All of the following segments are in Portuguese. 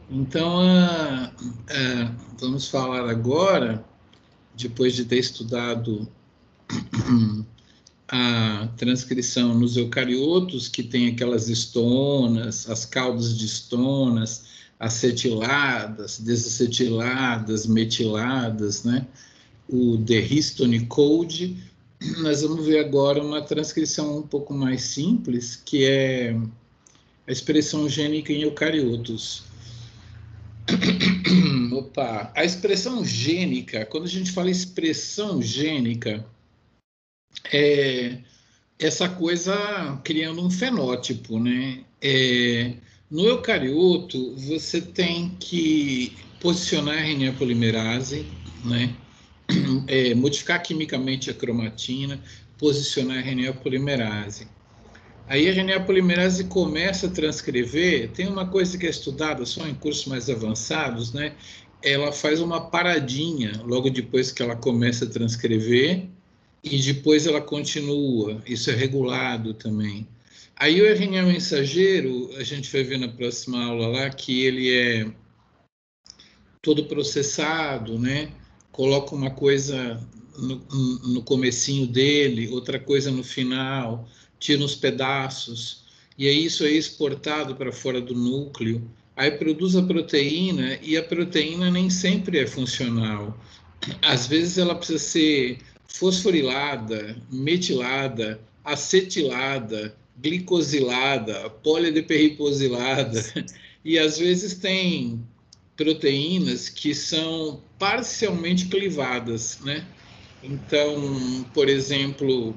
Então, vamos falar agora, depois de ter estudado a transcrição nos eucariotos, que tem aquelas histonas, as caudas de histonas, acetiladas, desacetiladas, metiladas, né? O The Histone Code. Nós vamos ver agora uma transcrição um pouco mais simples, que é a expressão gênica em eucariotos. Opa, a expressão gênica, quando a gente fala expressão gênica, é essa coisa criando um fenótipo, né? No eucarioto, você tem que posicionar a RNA polimerase, né? Modificar quimicamente a cromatina, posicionar a RNA polimerase. Aí a RNA polimerase começa a transcrever, tem uma coisa que é estudada só em cursos mais avançados, né? Ela faz uma paradinha logo depois que ela começa a transcrever e depois ela continua, isso é regulado também. Aí o RNA mensageiro, a gente vai ver na próxima aula lá, que ele é todo processado, né? Coloca uma coisa no comecinho dele, outra coisa no final, tira uns pedaços, e aí isso é exportado para fora do núcleo, aí produz a proteína, e a proteína nem sempre é funcional. Às vezes ela precisa ser fosforilada, metilada, acetilada, glicosilada, polideperriposilada, e às vezes tem proteínas que são parcialmente clivadas, né? Então, por exemplo,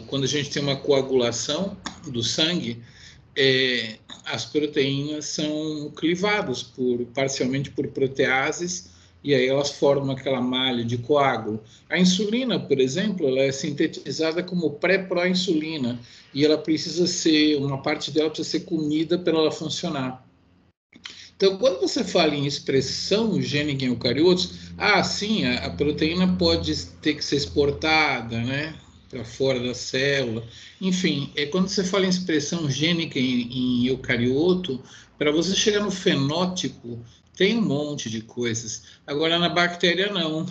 quando a gente tem uma coagulação do sangue, as proteínas são clivadas parcialmente por proteases, e aí elas formam aquela malha de coágulo. A insulina, por exemplo, ela é sintetizada como pré-proinsulina, e ela precisa ser, uma parte dela precisa ser comida para ela funcionar. Então, quando você fala em expressão gênica em eucariotos, sim, a proteína pode ter que ser exportada, né, para fora da célula. Enfim, quando você fala em expressão gênica em eucarioto, para você chegar no fenótipo, tem um monte de coisas. Agora, na bactéria, não.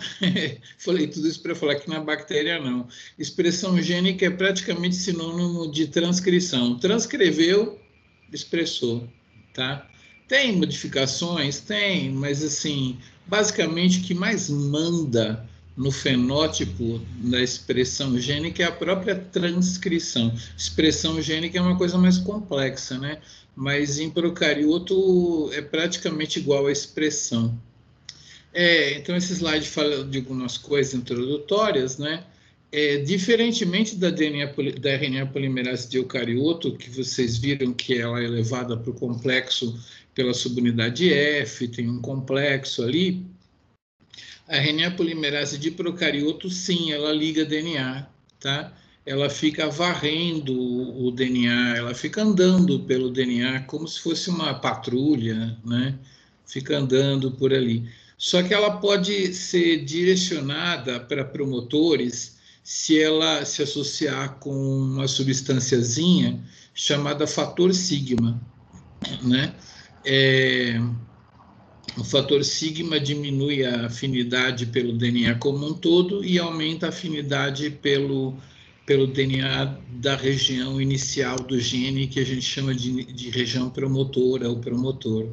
Falei tudo isso para falar que na bactéria, não. Expressão gênica é praticamente sinônimo de transcrição. Transcreveu, expressou, tá? Tem modificações? Tem, mas assim, basicamente o que mais manda no fenótipo da expressão gênica é a própria transcrição. Expressão gênica é uma coisa mais complexa, né? Mas em procarioto é praticamente igual à expressão. Então esse slide fala de algumas coisas introdutórias, né? Diferentemente da RNA polimerase de eucarioto, que vocês viram que ela é levada para o complexo pela subunidade F, tem um complexo ali, a RNA polimerase de procarioto, sim, ela liga DNA, tá? Ela fica varrendo o DNA, ela fica andando pelo DNA como se fosse uma patrulha, né? Fica andando por ali. Só que ela pode ser direcionada para promotores se ela se associar com uma substânciazinha chamada fator sigma, né? O fator sigma diminui a afinidade pelo DNA como um todo e aumenta a afinidade pelo DNA da região inicial do gene, que a gente chama de região promotora ou promotor.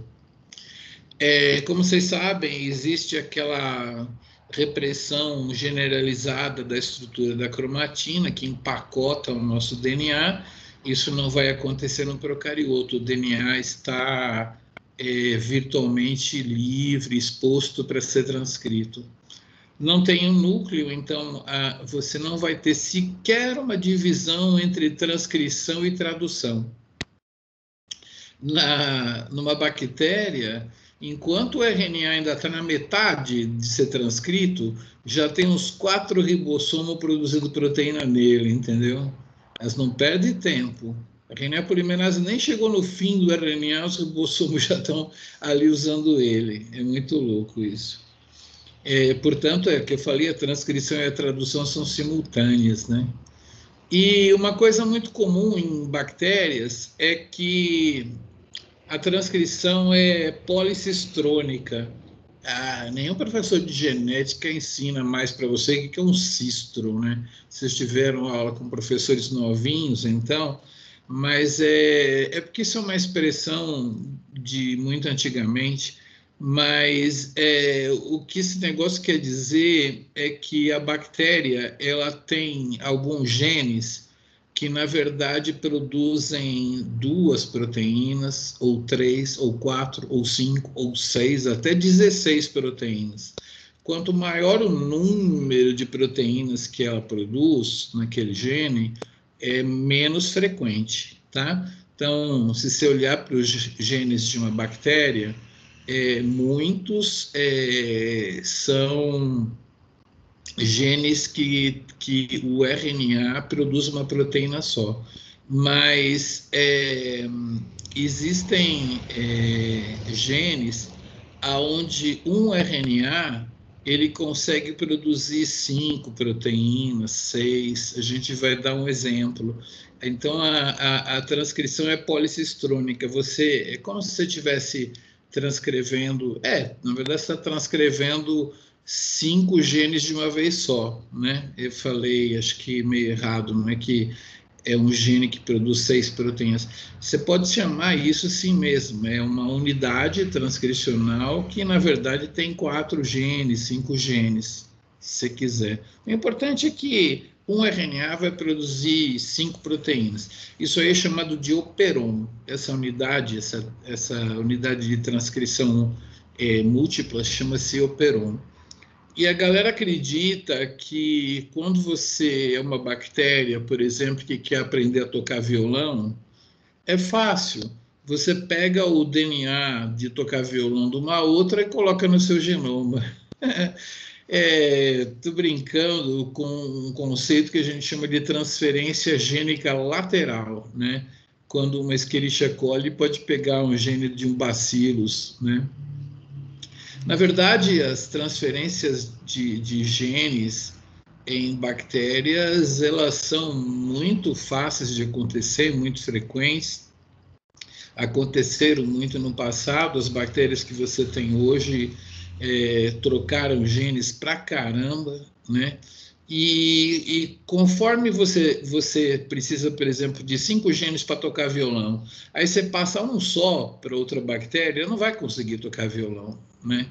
Como vocês sabem, existe aquela repressão generalizada da estrutura da cromatina, que empacota o nosso DNA. Isso não vai acontecer no procarioto. O DNA está virtualmente livre, exposto para ser transcrito. Não tem um núcleo, então você não vai ter sequer uma divisão entre transcrição e tradução. Numa bactéria, enquanto o RNA ainda está na metade de ser transcrito, já tem uns 4 ribossomos produzindo proteína nele, entendeu? Mas não perde tempo. A RNA polimerase nem chegou no fim do RNA, os ribossomos já estão ali usando ele. É muito louco isso. Portanto, que eu falei, a transcrição e a tradução são simultâneas, né? E uma coisa muito comum em bactérias é que a transcrição é policistrônica. Ah, nenhum professor de genética ensina mais para você o que é um cistro, né? Vocês tiveram aula com professores novinhos, então, mas é porque isso é uma expressão de muito antigamente, mas o que esse negócio quer dizer é que a bactéria ela tem alguns genes que na verdade produzem duas proteínas, ou três, ou quatro, ou cinco, ou seis, até 16 proteínas. Quanto maior o número de proteínas que ela produz naquele gene, é menos frequente, tá? Então, se você olhar para os genes de uma bactéria, muitos são genes que o RNA produz uma proteína só, mas existem genes aonde um RNA ele consegue produzir cinco proteínas, seis. A gente vai dar um exemplo. Então a transcrição é policistrônica. É como se você estivesse transcrevendo. Na verdade, você está transcrevendo cinco genes de uma vez só, né? Eu falei, acho que meio errado, não é que é um gene que produz seis proteínas. Você pode chamar isso assim mesmo, é uma unidade transcricional que, na verdade, tem quatro genes, cinco genes, se você quiser. O importante é que um RNA vai produzir cinco proteínas. Isso aí é chamado de operon. Essa unidade de transcrição múltipla chama-se operon. E a galera acredita que quando você é uma bactéria, por exemplo, que quer aprender a tocar violão, é fácil. Você pega o DNA de tocar violão de uma outra e coloca no seu genoma. Estou brincando com um conceito que a gente chama de transferência gênica lateral, né? Quando uma Escherichia coli pode pegar um gene de um bacillus, né? Na verdade, as transferências de genes em bactérias, elas são muito fáceis de acontecer, muito frequentes. Aconteceram muito no passado, as bactérias que você tem hoje trocaram genes pra caramba, né? E conforme você precisa, por exemplo, de cinco genes para tocar violão, aí você passa um só para outra bactéria, não vai conseguir tocar violão, né?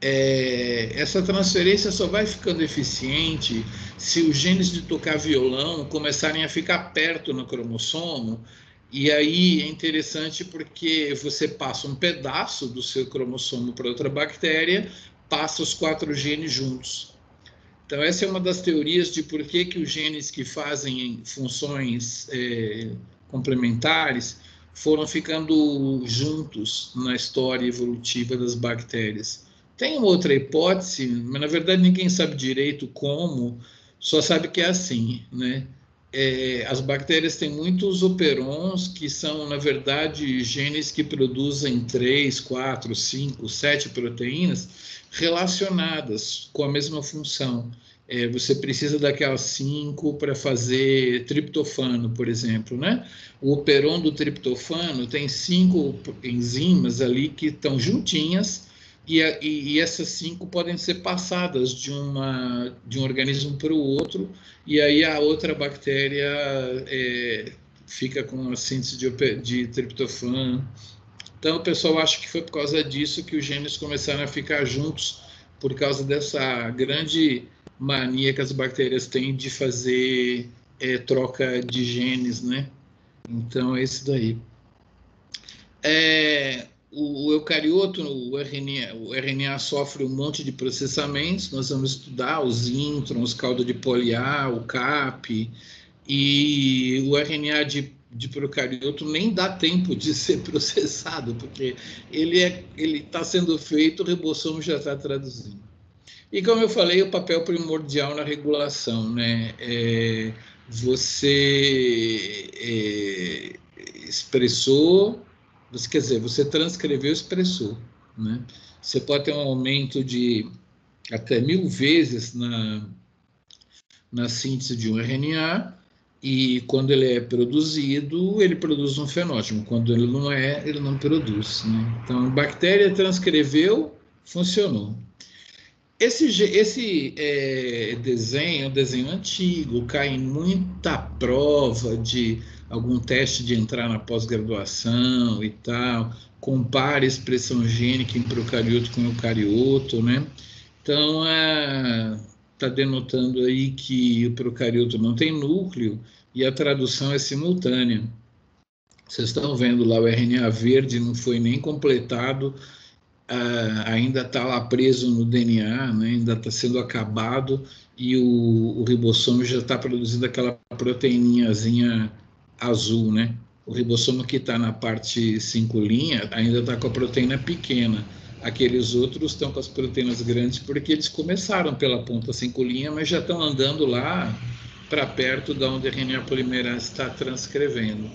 Essa transferência só vai ficando eficiente se os genes de tocar violão começarem a ficar perto no cromossomo. E aí é interessante porque você passa um pedaço do seu cromossomo para outra bactéria, passa os quatro genes juntos. Então, essa é uma das teorias de por que os genes que fazem funções complementares foram ficando juntos na história evolutiva das bactérias. Tem uma outra hipótese, mas na verdade ninguém sabe direito como, só sabe que é assim, né? As bactérias têm muitos operons que são, na verdade, genes que produzem 3, 4, 5, 7 proteínas relacionadas com a mesma função. Você precisa daquelas 5 para fazer triptofano, por exemplo, né? O operon do triptofano tem 5 enzimas ali que estão juntinhas e essas 5 podem ser passadas de um organismo para o outro, e aí a outra bactéria fica com a síntese de triptofano. Então, o pessoal acha que foi por causa disso que os genes começaram a ficar juntos, por causa dessa grande mania que as bactérias têm de fazer troca de genes, né? Então, é isso daí. O eucarioto, o RNA sofre um monte de processamentos, nós vamos estudar os introns, calda de poliA, o CAP, e o RNA de procarioto nem dá tempo de ser processado, porque ele está sendo feito, o ribossomo já está traduzindo. E como eu falei, o papel primordial na regulação, né? Você expressou, quer dizer, você transcreveu, expressou, né? Você pode ter um aumento de até 1000 vezes na síntese de um RNA, E quando ele é produzido, ele produz um fenótipo. Quando ele não é, ele não produz, né? Então, bactéria transcreveu, funcionou. Esse desenho é um desenho antigo, cai em muita prova de algum teste de entrar na pós-graduação e tal, compara a expressão gênica em procarioto com eucarioto, né? Então, está denotando aí que o procarioto não tem núcleo e a tradução é simultânea. Vocês estão vendo lá, o RNA verde não foi nem completado, ainda está lá preso no DNA, né? Ainda está sendo acabado, e o ribossomo já está produzindo aquela proteininhazinha azul, né? O ribossomo que está na parte 5' ainda está com a proteína pequena. Aqueles outros estão com as proteínas grandes porque eles começaram pela ponta 5', mas já estão andando lá para perto de onde a RNA polimerase está transcrevendo.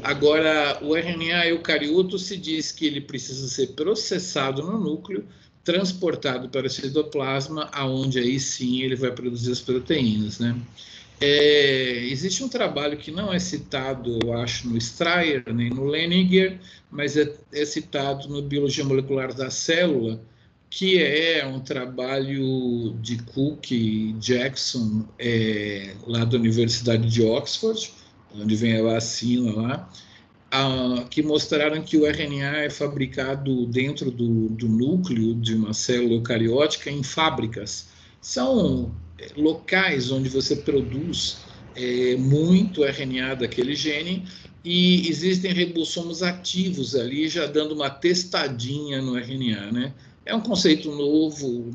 Agora, o RNA eucarioto se diz que ele precisa ser processado no núcleo, transportado para o citoplasma, aonde aí sim ele vai produzir as proteínas, né? Existe um trabalho que não é citado, eu acho, no Strayer, nem no Leninger, mas é citado no Biologia Molecular da Célula, que é um trabalho de Cook e Jackson, lá da Universidade de Oxford, onde vem a vacina lá, que mostraram que o RNA é fabricado dentro do núcleo de uma célula eucariótica em fábricas. São locais onde você produz muito RNA daquele gene, e existem ribossomos ativos ali, já dando uma testadinha no RNA, né? É um conceito novo,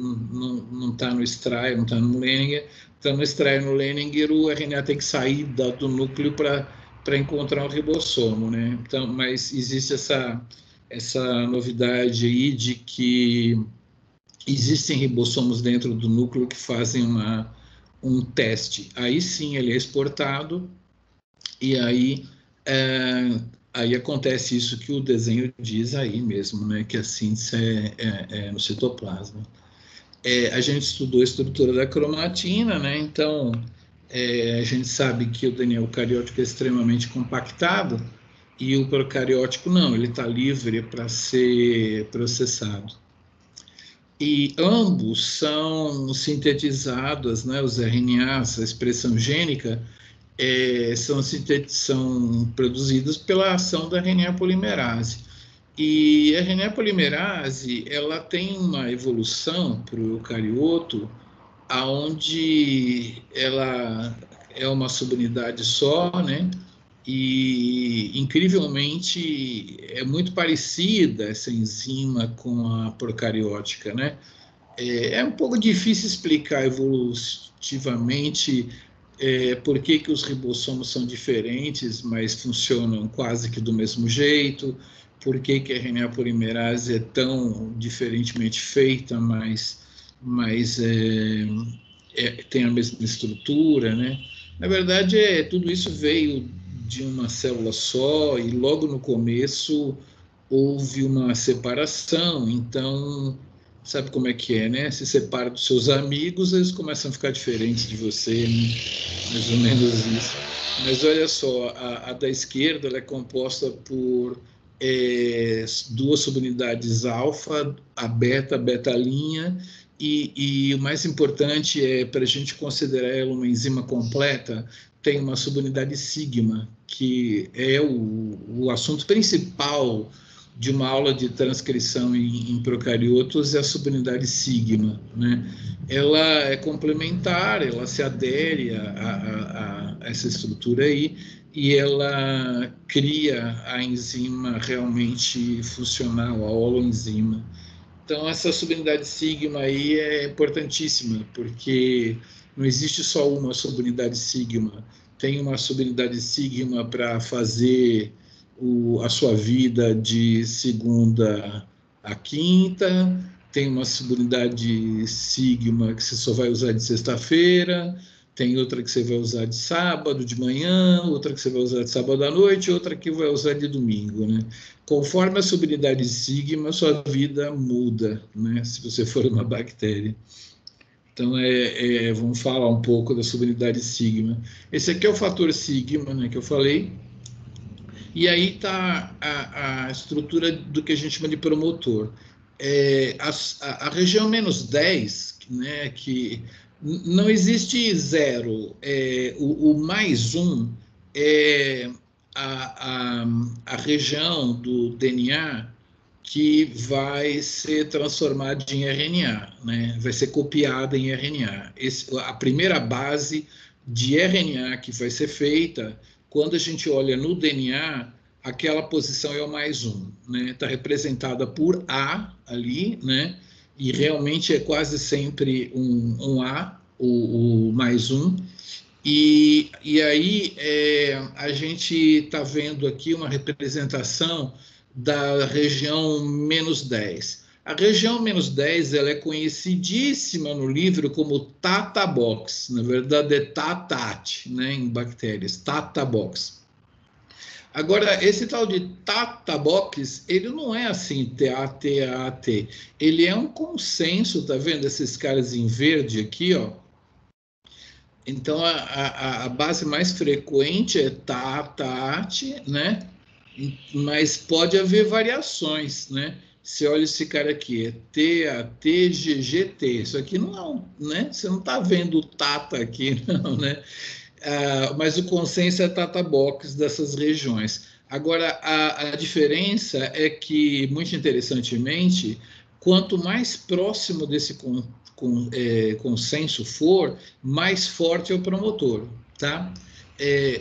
não está no Strayer, não está no Leninger. Então, no Strayer e no Leninger, o RNA tem que sair do núcleo para encontrar um ribossomo, né? Então, mas existe essa novidade aí de que existem ribossomos dentro do núcleo que fazem um teste. Aí sim ele é exportado, e aí acontece isso que o desenho diz aí mesmo, né? Que a síntese é no citoplasma. A gente estudou a estrutura da cromatina, né? Então, a gente sabe que o DNA eucariótico é extremamente compactado, e o procariótico não, ele está livre para ser processado. E ambos são sintetizados, né, os RNAs, a expressão gênica, são produzidos pela ação da RNA polimerase. E a RNA polimerase, ela tem uma evolução para o eucarioto, aonde ela é uma subunidade só, né? E incrivelmente é muito parecida essa enzima com a procariótica, né? É um pouco difícil explicar evolutivamente por que os ribossomos são diferentes, mas funcionam quase que do mesmo jeito, por que a RNA polimerase é tão diferentemente feita, mas tem a mesma estrutura, né? Na verdade, tudo isso veio de uma célula só, e logo no começo houve uma separação. Então, sabe como é que é, né? Se separa dos seus amigos, eles começam a ficar diferentes de você, né? Mais ou menos isso. Mas olha só, a da esquerda ela é composta por duas subunidades alfa, a beta-linha, e o mais importante para a gente considerar ela uma enzima completa, tem uma subunidade sigma, que é o assunto principal de uma aula de transcrição em procariotos, é a subunidade sigma, né? Ela é complementar, ela se adere a essa estrutura aí, e ela cria a enzima realmente funcional, a holoenzima. Então, essa subunidade sigma aí é importantíssima, porque não existe só uma subunidade sigma. Tem uma subunidade sigma para fazer a sua vida de segunda a quinta, tem uma subunidade sigma que você só vai usar de sexta-feira, tem outra que você vai usar de sábado de manhã, outra que você vai usar de sábado à noite, outra que vai usar de domingo, né? Conforme a subunidade sigma, sua vida muda, né? Se você for uma bactéria. Então, vamos falar um pouco da subunidade sigma. Esse aqui é o fator sigma, né, que eu falei. E aí está a estrutura do que a gente chama de promotor. A região menos 10, né, que não existe zero. O mais um é a região do DNA que vai ser transformada em RNA, né? Vai ser copiada em RNA. A primeira base de RNA que vai ser feita, quando a gente olha no DNA, aquela posição é o mais um, né? Está representada por A ali, né? E realmente é quase sempre um A, o mais um. E aí a gente está vendo aqui uma representação da região menos 10. A região menos 10 ela é conhecidíssima no livro como Tata Box, na verdade é TATAT, né, em bactérias, Tata Box. Agora, esse tal de Tata Box, ele não é assim, T-A-T-A-T, ele é um consenso, tá vendo esses caras em verde aqui, ó? Então, a base mais frequente é TAT, né? Mas pode haver variações, né? Você olha esse cara aqui, é TATGGT. Isso aqui não, né? Você não está vendo o Tata aqui, não, né? Mas o consenso é Tata Box dessas regiões. Agora, a diferença é que, muito interessantemente, quanto mais próximo desse consenso for, mais forte é o promotor, tá?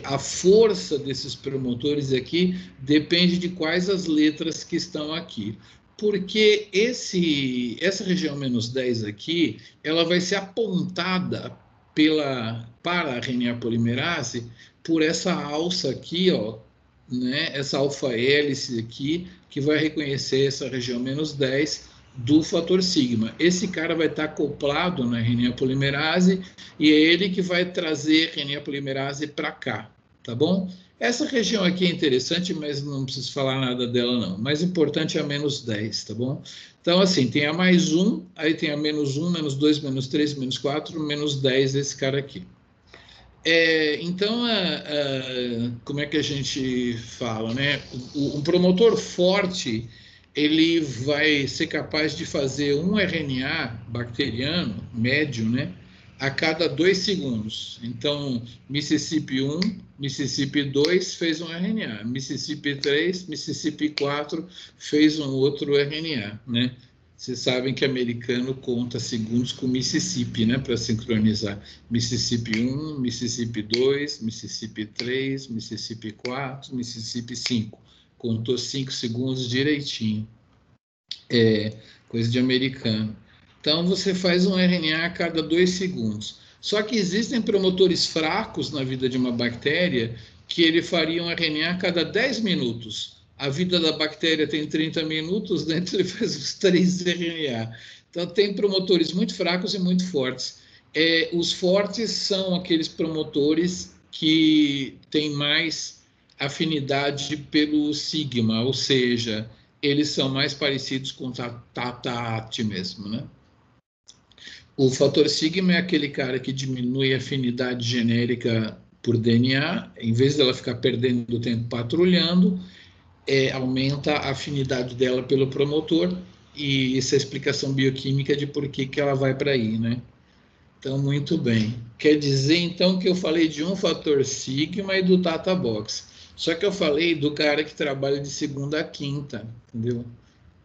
A força desses promotores aqui depende de quais as letras que estão aqui. Porque essa região menos 10 aqui, ela vai ser apontada para a RNA polimerase por essa alça aqui, ó, né? Essa alfa-hélice aqui, que vai reconhecer essa região menos 10 do fator sigma. Esse cara vai estar acoplado na RNA polimerase e é ele que vai trazer a RNA polimerase para cá, tá bom? Essa região aqui é interessante, mas não preciso falar nada dela, não. O mais importante é a menos 10, tá bom? Então, assim, tem a mais 1, aí tem a menos 1, menos 2, menos 3, menos 4, menos 10, esse cara aqui. Então, como é que a gente fala, né? Um promotor forte, ele vai ser capaz de fazer um RNA bacteriano médio, né? A cada 2 segundos. Então, Mississippi 1, Mississippi 2 fez um RNA. Mississippi 3, Mississippi 4 fez um outro RNA, né? Vocês sabem que americano conta segundos com Mississippi, né? Para sincronizar. Mississippi 1, Mississippi 2, Mississippi 3, Mississippi 4, Mississippi 5. Contou 5 segundos direitinho. Coisa de americano. Então, você faz um RNA a cada 2 segundos. Só que existem promotores fracos na vida de uma bactéria que ele faria um RNA a cada 10 minutos. A vida da bactéria tem 30 minutos, dentro ele faz os 3 RNA. Então, tem promotores muito fracos e muito fortes. Os fortes são aqueles promotores que têm mais afinidade pelo sigma, ou seja, eles são mais parecidos com TAT mesmo, né? O fator sigma é aquele cara que diminui a afinidade genérica por DNA, em vez dela ficar perdendo tempo patrulhando, aumenta a afinidade dela pelo promotor, e essa é a explicação bioquímica de por que ela vai para aí, né? Então, muito bem. Quer dizer, então, que eu falei de um fator sigma e do Tata Box. Só que eu falei do cara que trabalha de segunda a quinta, entendeu?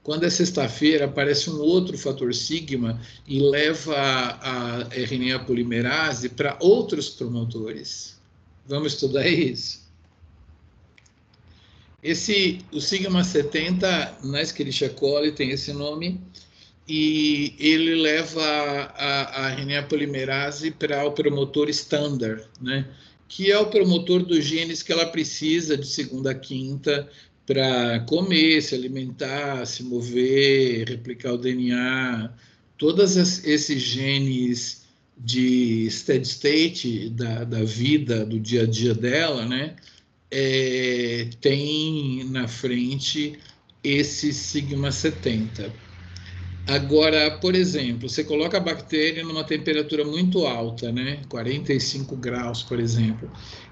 Quando é sexta-feira, aparece um outro fator sigma e leva a RNA polimerase para outros promotores. Vamos estudar isso? O sigma 70, na Escherichia coli, tem esse nome, e ele leva a RNA polimerase para o promotor standard, né? Que é o promotor dos genes que ela precisa de segunda a quinta para comer, se alimentar, se mover, replicar o DNA. Todos esses genes de steady state da vida, do dia a dia dela, né? Tem na frente esse sigma 70. Agora, por exemplo, você coloca a bactéria numa temperatura muito alta, né? 45 graus, por exemplo.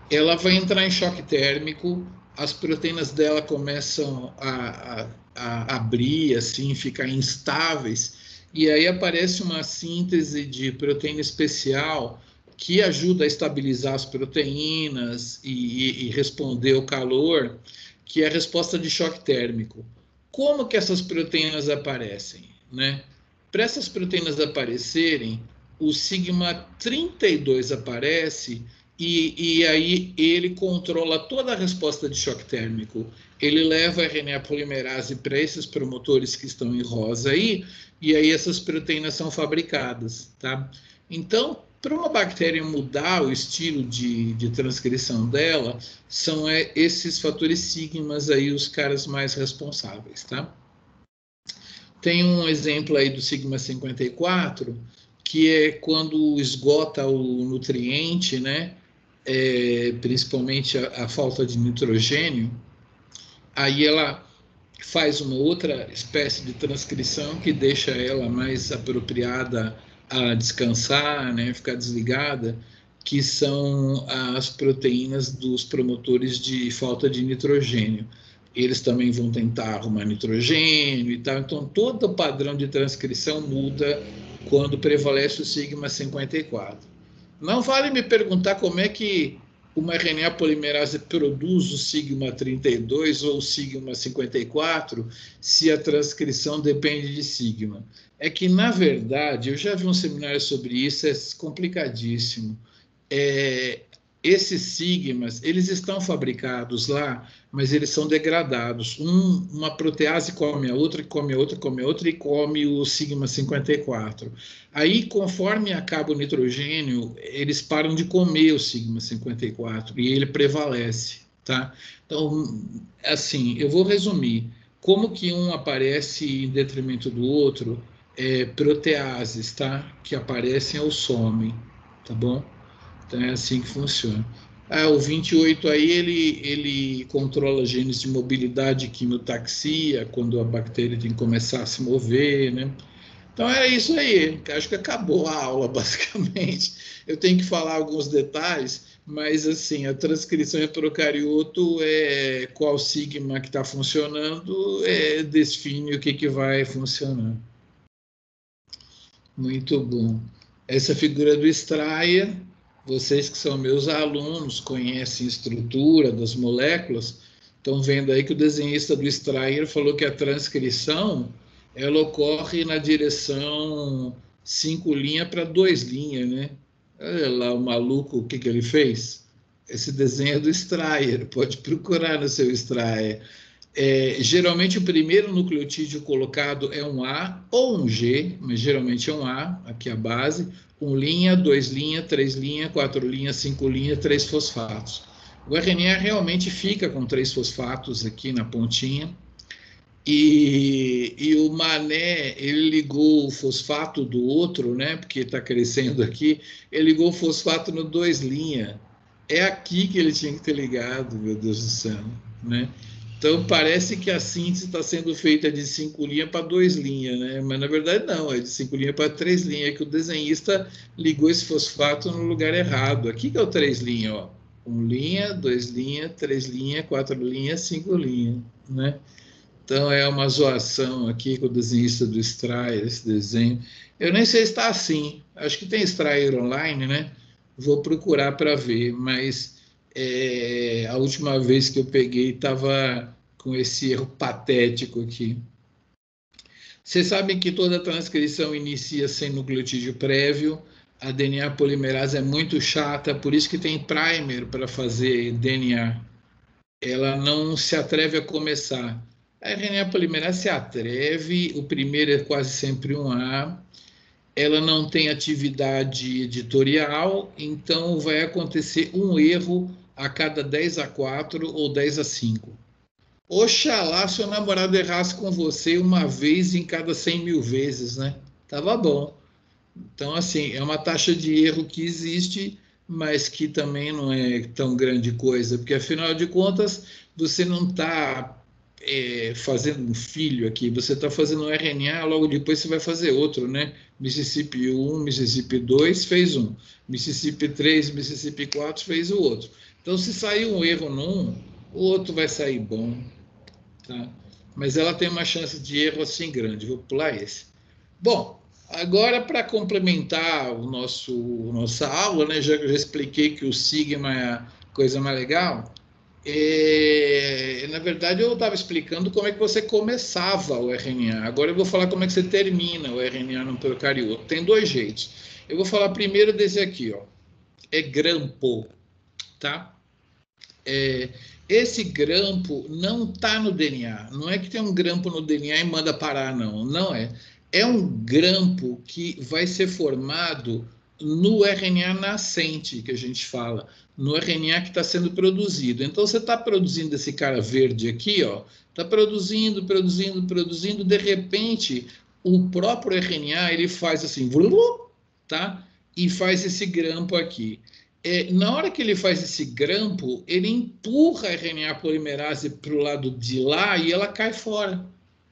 Ela vai entrar em choque térmico, as proteínas dela começam a abrir, assim, ficar instáveis, e aí aparece uma síntese de proteína especial que ajuda a estabilizar as proteínas e responder ao calor, que é a resposta de choque térmico. Como que essas proteínas aparecem, né? Para essas proteínas aparecerem, o sigma 32 aparece e aí ele controla toda a resposta de choque térmico. Ele leva a RNA polimerase para esses promotores que estão em rosa aí, e aí essas proteínas são fabricadas, tá? Então, para uma bactéria mudar o estilo de transcrição dela, são esses fatores sigmas aí os caras mais responsáveis, tá? Tem um exemplo aí do sigma 54, que é quando esgota o nutriente, né? Principalmente a falta de nitrogênio, aí ela faz uma outra espécie de transcrição que deixa ela mais apropriada a descansar, né, ficar desligada, que são as proteínas dos promotores de falta de nitrogênio. Eles também vão tentar arrumar nitrogênio e tal, então todo o padrão de transcrição muda quando prevalece o sigma 54. Não vale me perguntar como é que uma RNA polimerase produz o sigma 32 ou o sigma 54 se a transcrição depende de sigma. É que, na verdade, eu já vi um seminário sobre isso, é complicadíssimo. Esses sigmas, eles estão fabricados lá, mas eles são degradados. Uma protease come a outra, come a outra, come a outra e come o sigma 54. Aí, conforme acaba o nitrogênio, eles param de comer o sigma 54 e ele prevalece, tá? Então, assim, eu vou resumir. Como que um aparece em detrimento do outro? Proteases, tá? Que aparecem ou somem, tá bom? Então é assim que funciona. O 28 aí, ele controla genes de mobilidade e quimiotaxia, quando a bactéria tem que começar a se mover, né? Então é isso aí, acho que acabou a aula, basicamente. Eu tenho que falar alguns detalhes, mas assim, a transcrição em procarioto qual sigma que está funcionando, define o que vai funcionar. Muito bom. Essa figura do Strayer, vocês que são meus alunos, conhecem a estrutura das moléculas, estão vendo aí que o desenhista do Strayer falou que a transcrição ela ocorre na direção 5' para 2', né? Olha lá o maluco, o que ele fez? Esse desenho é do Strayer, pode procurar no seu Strayer. Geralmente o primeiro nucleotídeo colocado é um A ou um G, mas geralmente é um A, aqui a base, 1', 2', 3', 4', 5', 3 fosfatos. O RNA realmente fica com 3 fosfatos aqui na pontinha, e o Mané, ele ligou o fosfato do outro, né, porque está crescendo aqui, ele ligou o fosfato no 2'. É aqui que ele tinha que ter ligado, meu Deus do céu, né? Então, parece que a síntese está sendo feita de 5' para 2', né? Mas, na verdade, não, é de 5' para 3', que o desenhista ligou esse fosfato no lugar errado. Aqui que é o 3', ó. 1', 2', 3', 4', 5', né? Então, é uma zoação aqui com o desenhista do Strayer, esse desenho. Eu nem sei se está assim. Acho que tem Strayer online, né? Vou procurar para ver, mas a última vez que eu peguei estava com esse erro patético aqui. Vocês sabem que toda transcrição inicia sem nucleotídeo prévio, a DNA polimerase é muito chata, por isso que tem primer para fazer DNA. Ela não se atreve a começar. A RNA polimerase se atreve, o primeiro é quase sempre um A, ela não tem atividade editorial, então vai acontecer um erro a cada 10^4 ou 10^5. Oxalá seu namorado errasse com você uma vez em cada 100.000 vezes, né? Tava bom. Então, assim, é uma taxa de erro que existe, mas que também não é tão grande coisa, porque afinal de contas, você não está fazendo um filho aqui, você está fazendo um RNA, logo depois você vai fazer outro, né? Mississippi 1, Mississippi 2 fez um, Mississippi 3, Mississippi 4 fez o outro. Então, se sair um erro num, o outro vai sair bom, tá? Mas ela tem uma chance de erro assim grande, vou pular esse. Bom, agora para complementar nossa aula, né, já expliquei que o sigma é a coisa mais legal. Na verdade, eu estava explicando como é que você começava o RNA. Agora eu vou falar como é que você termina o RNA no procarioto. Tem dois jeitos. Eu vou falar primeiro desse aqui, ó. É grampo, tá? Esse grampo não está no DNA. Não é que tem um grampo no DNA e manda parar, não. Não é. É um grampo que vai ser formado no RNA nascente, que a gente fala, no RNA que está sendo produzido. Então, você está produzindo esse cara verde aqui, ó, está produzindo, de repente, o próprio RNA, ele faz assim, tá? E faz esse grampo aqui. Na hora que ele faz esse grampo, ele empurra a RNA polimerase para o lado de lá e ela cai fora,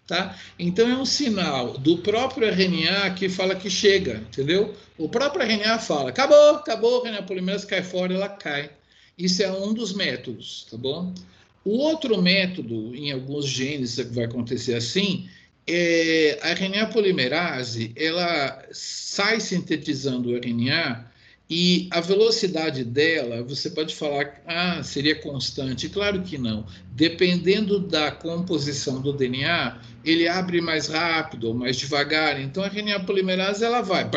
tá? Então é um sinal do próprio RNA que fala que chega, entendeu? O próprio RNA fala, acabou, a RNA polimerase cai fora, ela cai. Isso é um dos métodos, tá bom? O outro método, em alguns genes vai acontecer assim, a RNA polimerase, ela sai sintetizando o RNA e a velocidade dela, você pode falar, seria constante. Claro que não. Dependendo da composição do DNA, ele abre mais rápido ou mais devagar. Então, a RNA polimerase, ela vai.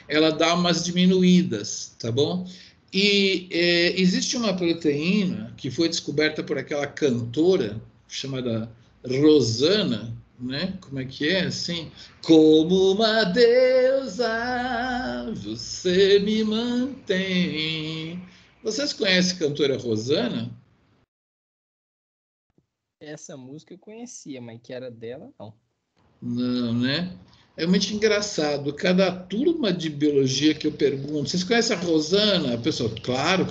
Ela dá umas diminuídas, tá bom? E existe uma proteína que foi descoberta por aquela cantora chamada Rosana, né? Como é que é? Assim, como uma deusa, você me mantém. Vocês conhecem a cantora Rosana? Essa música eu conhecia, mas que era dela, não. Não, né? É muito engraçado. Cada turma de biologia que eu pergunto, vocês conhecem a Rosana? A pessoa, claro.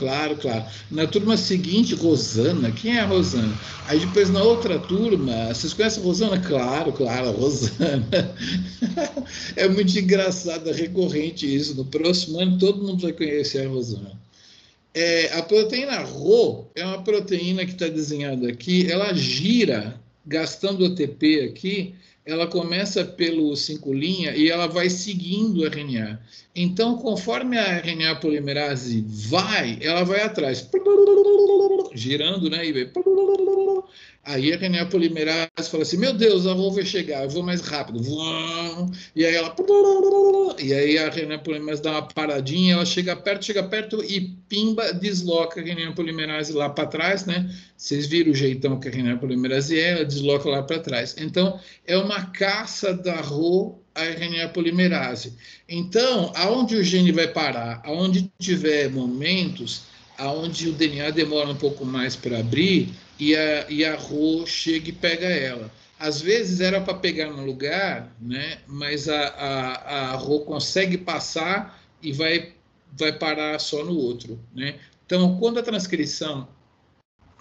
Na turma seguinte, Rosana, quem é a Rosana? Aí depois na outra turma, vocês conhecem a Rosana? Claro, a Rosana. É muito engraçado, é recorrente isso. No próximo ano todo mundo vai conhecer a Rosana. A proteína Rho é uma proteína que está desenhada aqui, ela gira, gastando ATP aqui, ela começa pelo 5' e ela vai seguindo o RNA. Então, conforme a RNA polimerase vai, ela vai atrás, girando, né? Aí a RNA polimerase fala assim, meu Deus, a Rho vai chegar, eu vou mais rápido. E aí ela... E aí a RNA polimerase dá uma paradinha, ela chega perto e pimba, desloca a RNA polimerase lá para trás, né? Vocês viram o jeitão que a RNA polimerase ela desloca lá para trás. Então, é uma caça da Rho a RNA polimerase. Então, aonde o gene vai parar? Aonde tiver momentos aonde o DNA demora um pouco mais para abrir e a Rho chega e pega ela. Às vezes era para pegar no lugar, né? Mas a Rho consegue passar e vai parar só no outro, né? Então, quando a transcrição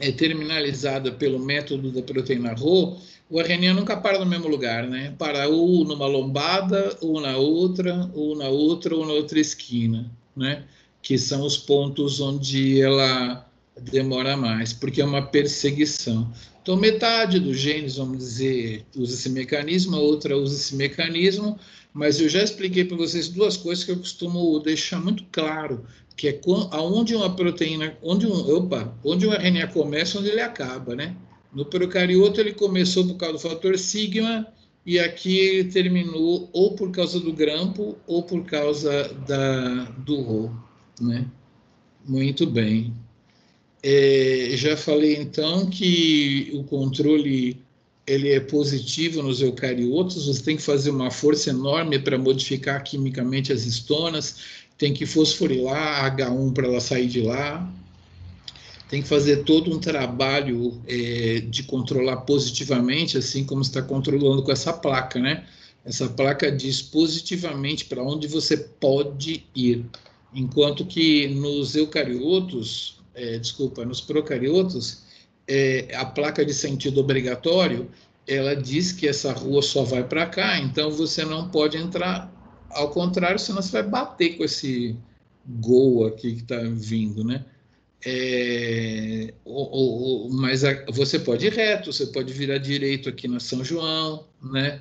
é terminalizada pelo método da proteína Rho, o RNA nunca para no mesmo lugar, né? Para ou numa lombada, ou na outra, ou na outra esquina, né? Que são os pontos onde ela demora mais, porque é uma perseguição. Então, metade dos genes, vamos dizer, usa esse mecanismo, a outra usa esse mecanismo, mas eu já expliquei para vocês duas coisas que eu costumo deixar muito claro, que é aonde uma proteína, onde um RNA começa, onde ele acaba, né? No procarioto ele começou por causa do fator sigma e aqui ele terminou ou por causa do grampo ou por causa do Rho, né? Muito bem. Já falei então que o controle ele é positivo nos eucariotos, você tem que fazer uma força enorme para modificar quimicamente as histonas, tem que fosforilar a H1 para ela sair de lá, tem que fazer todo um trabalho de controlar positivamente, assim como está controlando com essa placa, né? Essa placa diz positivamente para onde você pode ir, enquanto que nos eucariotos desculpa, nos procariotos, a placa de sentido obrigatório, ela diz que essa rua só vai para cá, então você não pode entrar, ao contrário, senão você vai bater com esse gol aqui que está vindo, né? Mas você pode ir reto, você pode virar direito aqui na São João, né?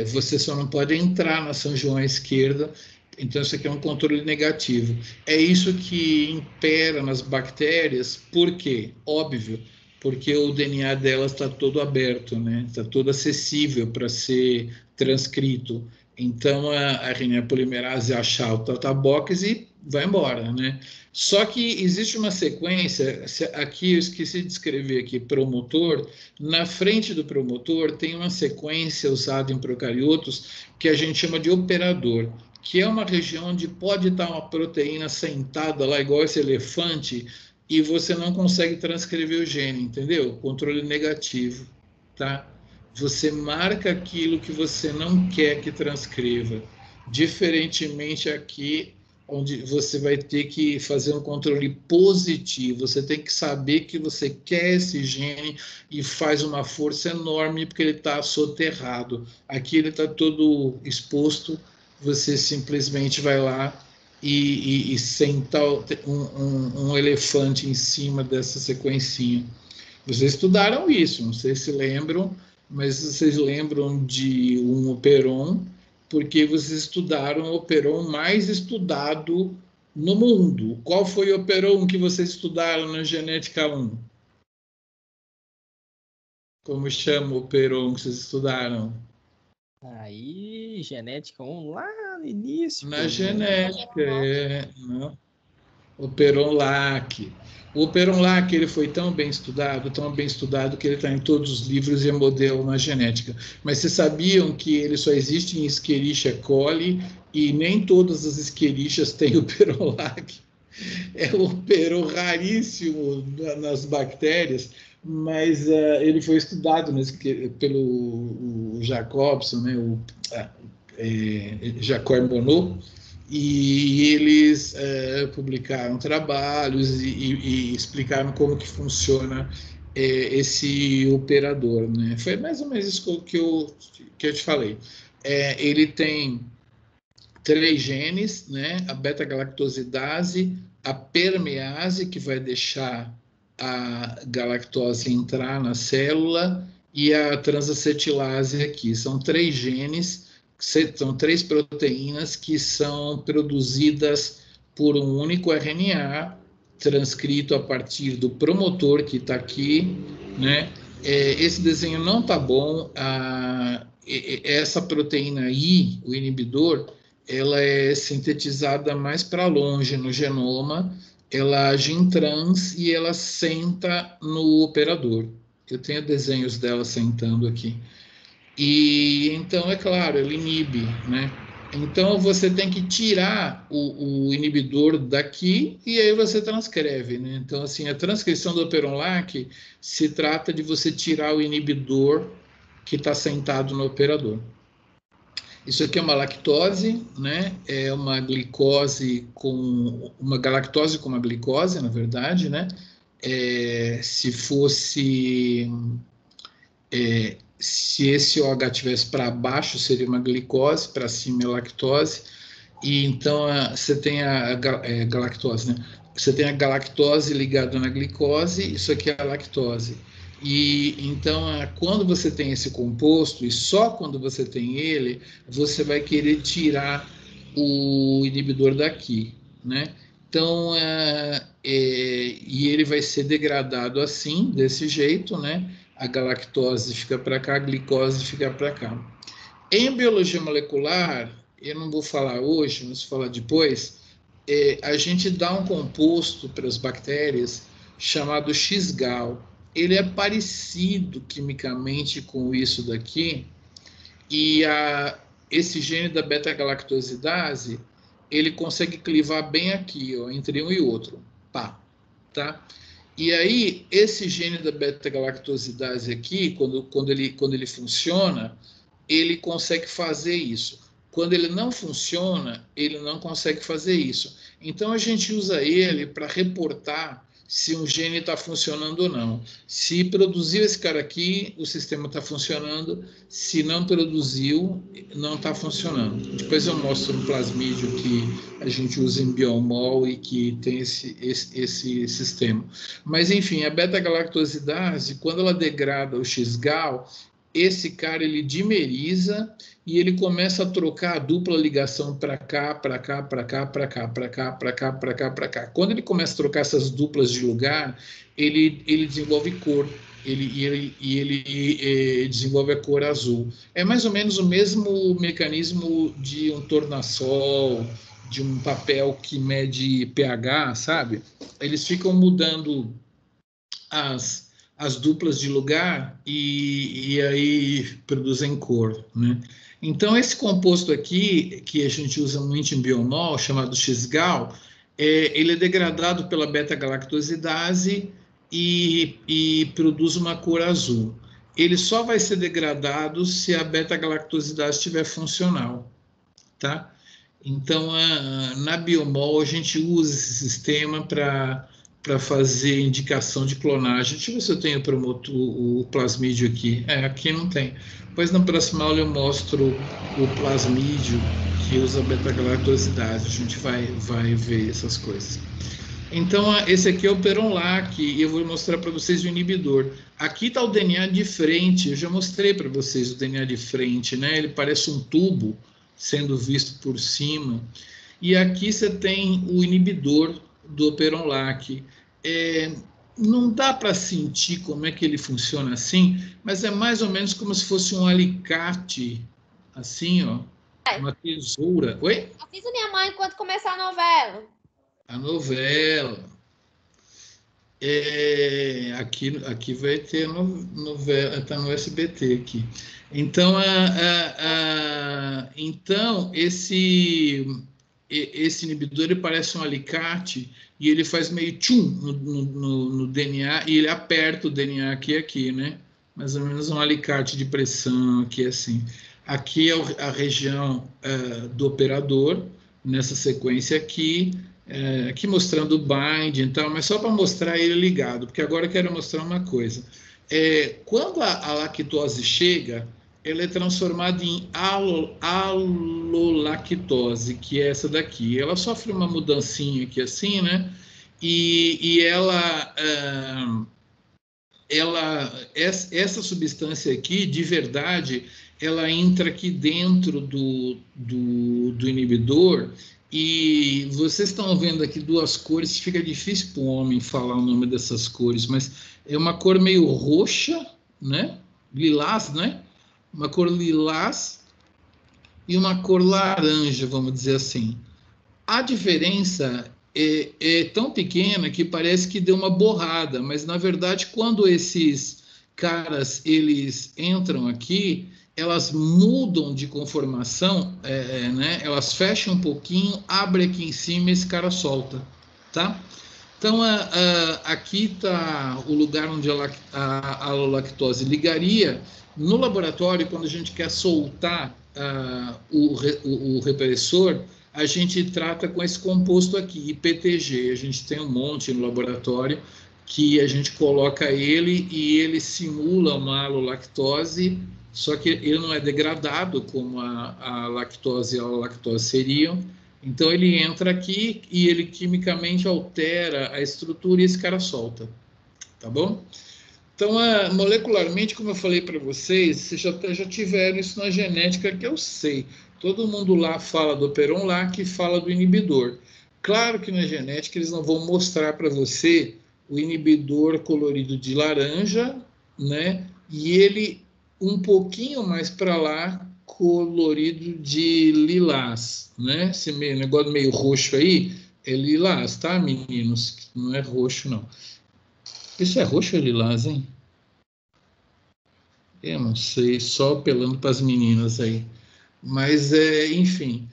Você só não pode entrar na São João à esquerda, então isso aqui é um controle negativo. É isso que impera nas bactérias, por quê? Óbvio, porque o DNA delas está todo aberto, né? Está todo acessível para ser transcrito. Então a RNA polimerase acha o tata-box e vai embora, né? Só que existe uma sequência, aqui eu esqueci de escrever aqui, promotor, na frente do promotor tem uma sequência usada em procariotos que a gente chama de operador, que é uma região onde pode estar uma proteína sentada lá, igual esse elefante, e você não consegue transcrever o gene, entendeu? Controle negativo, tá? Você marca aquilo que você não quer que transcreva. Diferentemente aqui, onde você vai ter que fazer um controle positivo, você tem que saber que você quer esse gene e faz uma força enorme porque ele está soterrado. Aqui ele está todo exposto, você simplesmente vai lá e senta um elefante em cima dessa sequencinha. Vocês estudaram isso, não sei se lembram, mas vocês lembram de um operon, porque vocês estudaram o operon mais estudado no mundo. Qual foi o operon que vocês estudaram na Genética 1? Como chama o operon que vocês estudaram? Aí, genética 1 lá no início, Na pô. genética, não? Operon-Lac. O Operon-Lac ele foi tão bem estudado que ele está em todos os livros e é modelo na genética. Mas vocês sabiam que ele só existe em Escherichia coli e nem todas as Escherichias têm Operon-Lac? É um operon raríssimo nas bactérias, mas ele foi estudado pelo Jacobson, né, Jacques Monod, e eles publicaram trabalhos e explicaram como que funciona esse operador, né? Foi mais ou menos isso que eu te falei. Ele tem 3 genes, né? A beta-galactosidase, a permease, que vai deixar a galactose entrar na célula, e a transacetilase aqui. São 3 genes, são 3 proteínas que são produzidas por um único RNA, transcrito a partir do promotor, que está aqui, né? Esse desenho não está bom. Essa proteína I, o inibidor, ela é sintetizada mais para longe no genoma, ela age em trans e ela senta no operador. Eu tenho desenhos dela sentando aqui. E então, é claro, ele inibe, né? Então você tem que tirar o inibidor daqui e aí você transcreve, né? Então, assim, a transcrição do Operon-Lac se trata de você tirar o inibidor que está sentado no operador. Isso aqui é uma lactose, né? É uma glicose com uma galactose com uma glicose, na verdade, né? Se fosse se esse OH tivesse para baixo seria uma glicose, para cima é lactose, e então você tem a galactose, né? Você tem a galactose ligada na glicose, isso aqui é a lactose. E então, quando você tem esse composto, e só quando você tem ele, você vai querer tirar o inibidor daqui, né? Então, e ele vai ser degradado assim, desse jeito, né? A galactose fica para cá, a glicose fica para cá. Em biologia molecular, eu não vou falar hoje, mas vou falar depois, a gente dá um composto para as bactérias chamado X-Gal. Ele é parecido quimicamente com isso daqui, e esse gene da beta-galactosidase, ele consegue clivar bem aqui, ó, entre um e outro. Pá, tá? E aí, esse gene da beta-galactosidase aqui, quando ele funciona, ele consegue fazer isso. Quando ele não funciona, ele não consegue fazer isso. Então, a gente usa ele para reportar se um gene está funcionando ou não. Se produziu esse cara aqui, o sistema está funcionando. Se não produziu, não está funcionando. Depois eu mostro um plasmídio que a gente usa em biomol e que tem esse sistema. Mas, enfim, a beta-galactosidase, quando ela degrada o X-gal, esse cara ele dimeriza e ele começa a trocar a dupla ligação para cá, para cá, para cá, para cá, para cá, para cá, para cá, para cá. Quando ele começa a trocar essas duplas de lugar, ele desenvolve cor. Ele desenvolve a cor azul. É mais ou menos o mesmo mecanismo de um tornassol, de um papel que mede pH, sabe? Eles ficam mudando as duplas de lugar e aí produzem cor, né? Então, esse composto aqui, que a gente usa muito em biomol, chamado X-gal, ele é degradado pela beta-galactosidase e produz uma cor azul. Ele só vai ser degradado se a beta-galactosidase estiver funcional, tá? Então, na biomol, a gente usa esse sistema para fazer indicação de clonagem. Deixa eu ver se eu tenho o plasmídio aqui. Aqui não tem. Pois na próxima aula eu mostro o plasmídio que usa beta-galactosidase. A gente vai ver essas coisas. Então, esse aqui é o Peron-Lac e eu vou mostrar para vocês o inibidor. Aqui está o DNA de frente. Eu já mostrei para vocês o DNA de frente, né? Ele parece um tubo sendo visto por cima. E aqui você tem o inibidor do Peron-Lac. Não dá para sentir como é que ele funciona assim, mas é mais ou menos como se fosse um alicate, assim, ó, uma tesoura. Oi? Eu fiz a minha mãe enquanto começar a novela. A novela. Aqui vai ter novela, está no SBT aqui. Então, então esse inibidor ele parece um alicate e ele faz meio tchum no DNA e ele aperta o DNA aqui, né? Mais ou menos um alicate de pressão aqui assim. Aqui é a região do operador, nessa sequência aqui, aqui mostrando o bind, então, mas só para mostrar ele ligado, porque agora eu quero mostrar uma coisa. Quando a lactose chega, ela é transformada em alolactose, que é essa daqui. Ela sofre uma mudancinha aqui assim, né? E essa substância aqui, de verdade, ela entra aqui dentro do inibidor e vocês estão vendo aqui duas cores, fica difícil para o homem falar o nome dessas cores, mas é uma cor meio roxa, né? Lilás, né? Uma cor lilás e uma cor laranja, vamos dizer assim. A diferença é tão pequena que parece que deu uma borrada, mas na verdade quando esses caras eles entram aqui, elas mudam de conformação, né? Elas fecham um pouquinho, abre aqui em cima e esse cara solta, tá? Então, aqui está o lugar onde a alolactose ligaria. No laboratório, quando a gente quer soltar o repressor, a gente trata com esse composto aqui, IPTG. A gente tem um monte no laboratório que a gente coloca ele e ele simula uma alolactose, só que ele não é degradado como a lactose e a alolactose seriam. Então, ele entra aqui e ele quimicamente altera a estrutura e esse cara solta, tá bom? Então, molecularmente, como eu falei para vocês, vocês já tiveram isso na genética, que eu sei. Todo mundo lá fala do Peron-Lac e fala do inibidor. Claro que na genética eles não vão mostrar para você o inibidor colorido de laranja, né? E ele um pouquinho mais para lá, colorido de lilás, né? Esse negócio meio roxo aí é lilás, tá, meninos? Não é roxo, não. Isso é roxo ou lilás, hein? Eu não sei, só apelando para as meninas aí. Mas, enfim,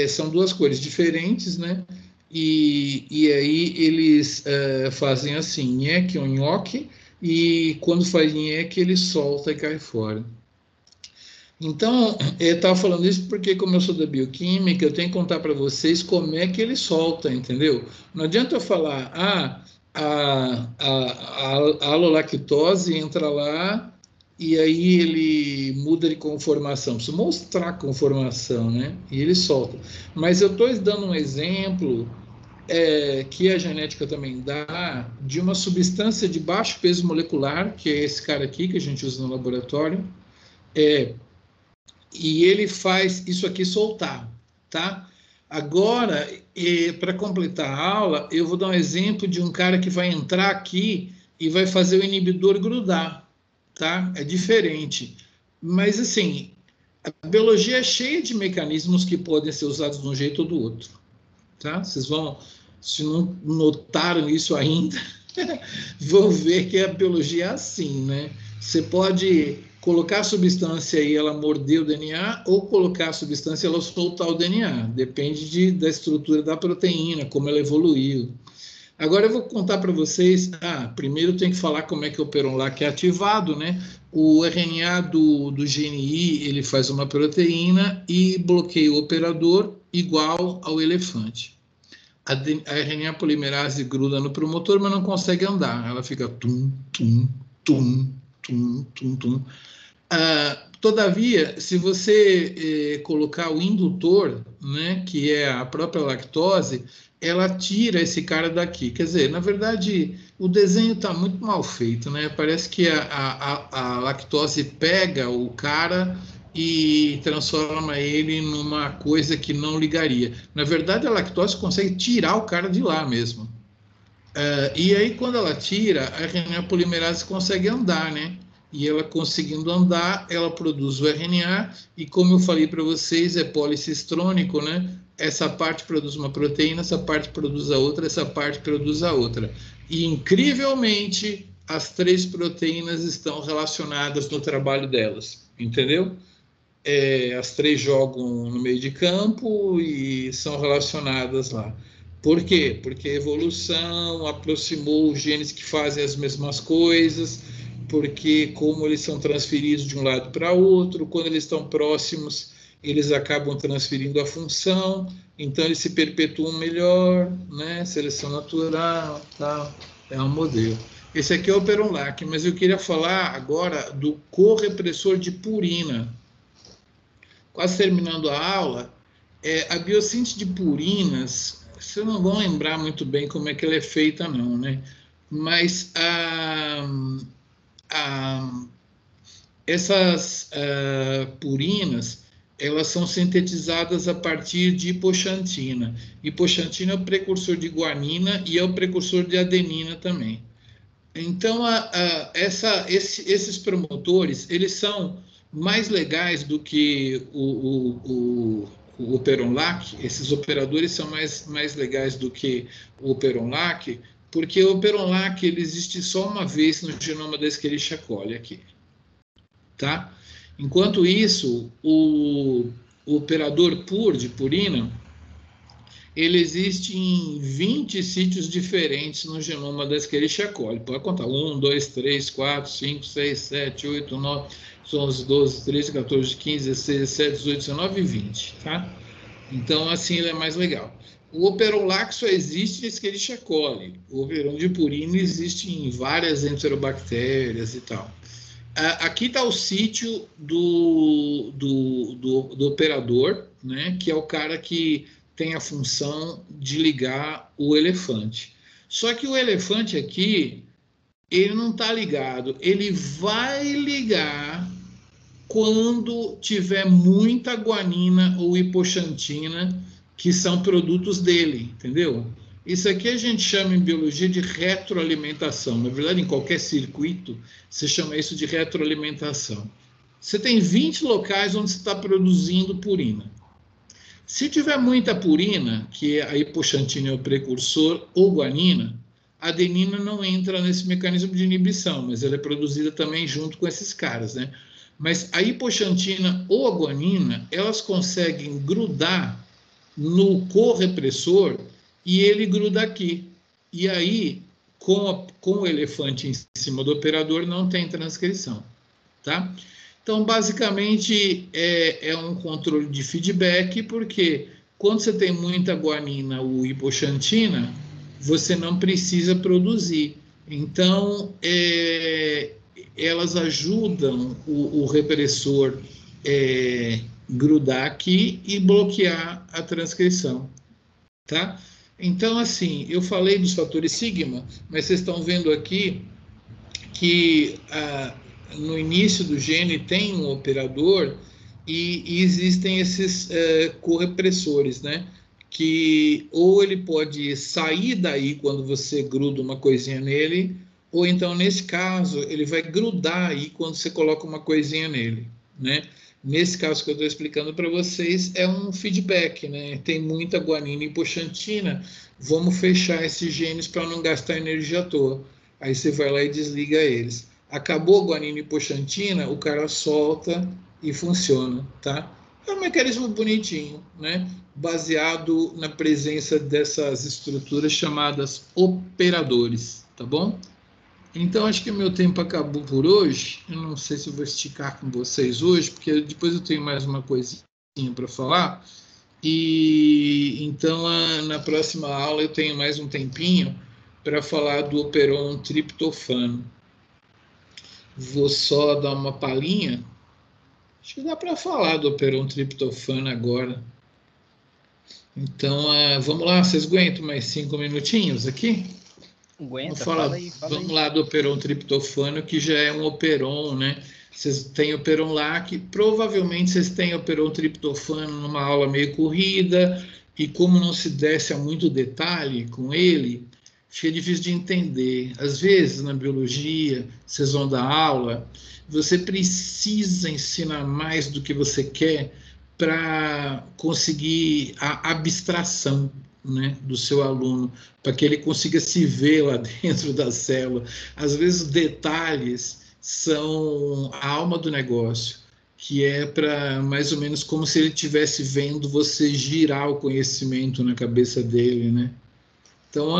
são duas cores diferentes, né? E aí eles fazem assim, nheque ou nhoque, e quando faz nheque ele solta e cai fora. Então, eu estava falando isso porque, como eu sou da bioquímica, eu tenho que contar para vocês como é que ele solta, entendeu? Não adianta eu falar, a alolactose entra lá e aí ele muda de conformação. Preciso mostrar a conformação, né? E ele solta. Mas eu estou dando um exemplo que a genética também dá de uma substância de baixo peso molecular, que é esse cara aqui que a gente usa no laboratório, e ele faz isso aqui soltar, tá? Agora, para completar a aula, eu vou dar um exemplo de um cara que vai entrar aqui e vai fazer o inibidor grudar, tá? É diferente. Mas, assim, a biologia é cheia de mecanismos que podem ser usados de um jeito ou do outro, tá? Vocês vão, se não notaram isso ainda, vão ver que a biologia é assim, né? Você pode colocar a substância e ela morder o DNA, ou colocar a substância e ela soltar o DNA. Depende da estrutura da proteína, como ela evoluiu. Agora eu vou contar para vocês. Primeiro tem que falar como é que o Operon-LAC é ativado, né? O RNA do GNI, ele faz uma proteína e bloqueia o operador igual ao elefante. A RNA polimerase gruda no promotor, mas não consegue andar. Ela fica tum, tum, tum, tum, tum, tum. Todavia, se você colocar o indutor, né, que é a própria lactose, ela tira esse cara daqui. Quer dizer, na verdade, o desenho está muito mal feito, né? Parece que a lactose pega o cara e transforma ele numa coisa que não ligaria. Na verdade, a lactose consegue tirar o cara de lá mesmo. E aí, quando ela tira, a RNA polimerase consegue andar, né? E ela conseguindo andar, ela produz o RNA, e como eu falei para vocês, é policistrônico, né? Essa parte produz uma proteína, essa parte produz a outra, essa parte produz a outra. E, incrivelmente, as três proteínas estão relacionadas no trabalho delas, entendeu? As três jogam no meio de campo e são relacionadas lá. Por quê? Porque a evolução aproximou os genes que fazem as mesmas coisas, porque como eles são transferidos de um lado para outro, quando eles estão próximos, eles acabam transferindo a função, então eles se perpetuam melhor, né? Seleção natural, tal, é um modelo. Esse aqui é o Operon-LAC, mas eu queria falar agora do correpressor de purina. Quase terminando a aula, a biossíntese de purinas, vocês não vão lembrar muito bem como é que ela é feita, não, né? Mas essas purinas, elas são sintetizadas a partir de hipoxantina. Hipoxantina é o precursor de guanina e é o precursor de adenina também. Então, esses promotores, eles são mais legais do que o Operon-LAC. Esses operadores são mais legais do que o Operon-LAC, porque o Operon-LAC ele existe só uma vez no genoma da Escherichia coli aqui, tá? Enquanto isso, o operador PUR de purina, ele existe em 20 sítios diferentes no genoma da Escherichia coli. Pode contar: 1, 2, 3, 4, 5, 6, 7, 8, 9, 11, 12, 13, 14, 15, 16, 17, 18, 19 e 20, tá? Então, assim, ele é mais legal. O Operon-LAC só existe em Escherichia coli. O Operon de purina existe em várias enterobactérias e tal. Aqui está o sítio do operador, né, que é o cara que tem a função de ligar o elefante. Só que o elefante aqui, ele não está ligado. Ele vai ligar quando tiver muita guanina ou hipoxantina, que são produtos dele, entendeu? Isso aqui a gente chama em biologia de retroalimentação. Na verdade, em qualquer circuito, você chama isso de retroalimentação. Você tem 20 locais onde você está produzindo purina. Se tiver muita purina, que a hipoxantina é o precursor, ou guanina, a adenina não entra nesse mecanismo de inibição, mas ela é produzida também junto com esses caras, né? Mas a hipoxantina ou a guanina, elas conseguem grudar no correpressor e ele gruda aqui. E aí, com o elefante em cima do operador, não tem transcrição, tá? Então, basicamente, é um controle de feedback, porque quando você tem muita guanina ou hipoxantina, você não precisa produzir. Então, elas ajudam o repressor grudar aqui e bloquear a transcrição, tá? Então, assim, eu falei dos fatores sigma, mas vocês estão vendo aqui que no início do gene tem um operador e existem esses correpressores, né? Que ou ele pode sair daí quando você gruda uma coisinha nele, ou então, nesse caso, ele vai grudar aí quando você coloca uma coisinha nele, né? Nesse caso que eu estou explicando para vocês, é um feedback, né? Tem muita guanina e hipoxantina, vamos fechar esses genes para não gastar energia à toa. Aí você vai lá e desliga eles. Acabou a guanina e hipoxantina, o cara solta e funciona, tá? É um mecanismo bonitinho, né? Baseado na presença dessas estruturas chamadas operadores, tá bom? Então, acho que o meu tempo acabou por hoje. Eu não sei se eu vou esticar com vocês hoje, porque depois eu tenho mais uma coisinha para falar. E então, na próxima aula, eu tenho mais um tempinho para falar do operon triptofano. Vou só dar uma palhinha. Acho que dá para falar do operon triptofano agora. Então, vamos lá, vocês aguentam mais 5 minutinhos aqui? Aguenta, Fala aí. Vamos lá do operon triptofano, que já é um operon, né? Vocês têm operon lá, que provavelmente vocês têm operon triptofano numa aula meio corrida, e como não se desce a muito detalhe com ele, fica difícil de entender. Às vezes, na biologia, vocês vão dar aula, você precisa ensinar mais do que você quer para conseguir a abstração, né, do seu aluno, para que ele consiga se ver lá dentro da célula. Às vezes, os detalhes são a alma do negócio, que é para mais ou menos como se ele estivesse vendo você girar o conhecimento na cabeça dele, né? Então,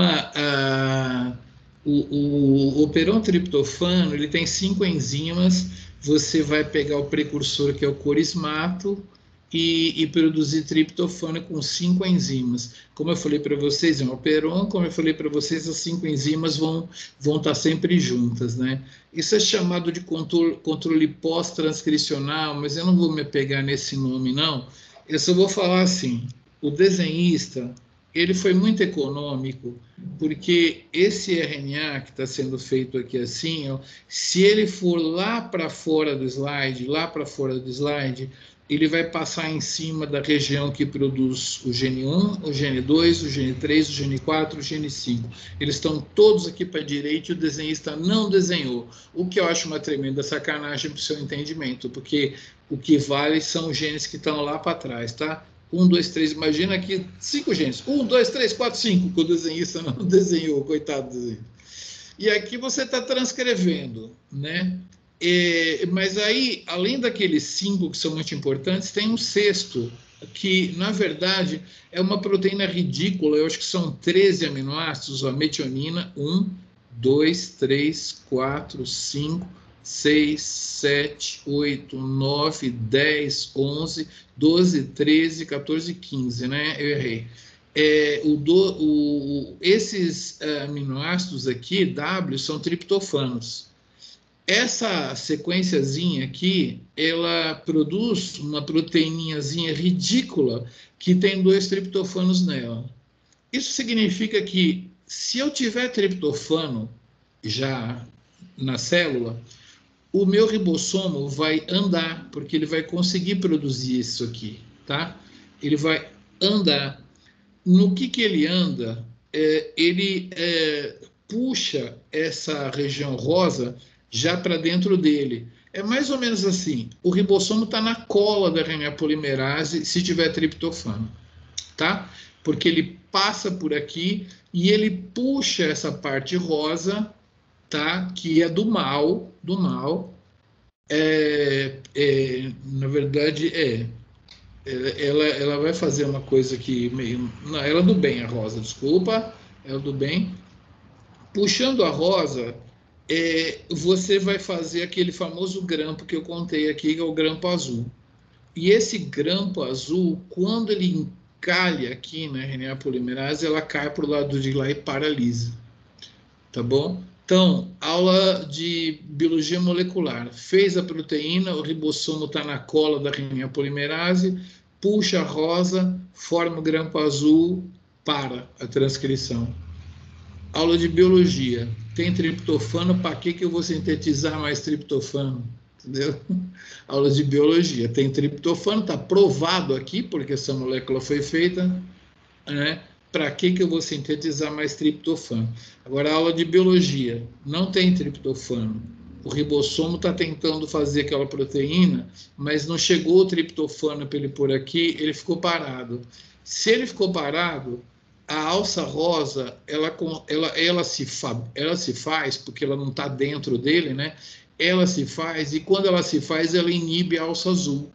o operon triptofano, ele tem 5 enzimas. Você vai pegar o precursor, que é o corismato, e produzir triptofano com 5 enzimas. Como eu falei para vocês, é um operon, como eu falei para vocês, as 5 enzimas vão estar sempre juntas, né? Isso é chamado de controle pós-transcricional, mas eu não vou me pegar nesse nome, não. Eu só vou falar assim, o desenhista, ele foi muito econômico, porque esse RNA que está sendo feito aqui assim, ó, se ele for lá para fora do slide, ele vai passar em cima da região que produz o gene 1, o gene 2, o gene 3, o gene 4, o gene 5. Eles estão todos aqui para a direita e o desenhista não desenhou, o que eu acho uma tremenda sacanagem para o seu entendimento, porque o que vale são os genes que estão lá para trás, tá? 1, 2, 3, imagina aqui 5 genes. 1, 2, 3, 4, 5, que o desenhista não desenhou, coitado do desenhista. E aqui você está transcrevendo, né? Mas aí, além daqueles 5 que são muito importantes, tem um sexto, que, na verdade, é uma proteína ridícula. Eu acho que são 13 aminoácidos, a metionina, 1, 2, 3, 4, 5, 6, 7, 8, 9, 10, 11, 12, 13, 14, 15, né? Eu errei. Esses aminoácidos aqui, W, são triptofanos. Essa sequenciazinha aqui, ela produz uma proteínazinha ridícula que tem 2 triptofanos nela. Isso significa que, se eu tiver triptofano já na célula, o meu ribossomo vai andar, porque ele vai conseguir produzir isso aqui, tá? Ele vai andar. No que ele anda? Ele puxa essa região rosa já para dentro dele. É mais ou menos assim, o ribossomo está na cola da RNA polimerase se tiver triptofano, tá? Porque ele passa por aqui e ele puxa essa parte rosa, tá? Que é do mal, na verdade, ela vai fazer uma coisa que meio... Não, ela é do bem, a rosa, desculpa, ela é do bem. Puxando a rosa, você vai fazer aquele famoso grampo que eu contei aqui, que é o grampo azul. E esse grampo azul, quando ele encalha aqui na RNA polimerase, ela cai para o lado de lá e paralisa. Tá bom? Então, aula de biologia molecular. Fez a proteína, o ribossomo está na cola da RNA polimerase, puxa a rosa, forma o grampo azul, para a transcrição. Aula de biologia. Tem triptofano, para que eu vou sintetizar mais triptofano? Entendeu? Aula de biologia. Tem triptofano, está provado aqui, porque essa molécula foi feita, né? Para que eu vou sintetizar mais triptofano? Agora, aula de biologia. Não tem triptofano. O ribossomo está tentando fazer aquela proteína, mas não chegou o triptofano para ele por aqui, ele ficou parado. Se ele ficou parado, a alça rosa, ela se faz, porque ela não está dentro dele, né? Ela se faz, e quando ela se faz, ela inibe a alça azul.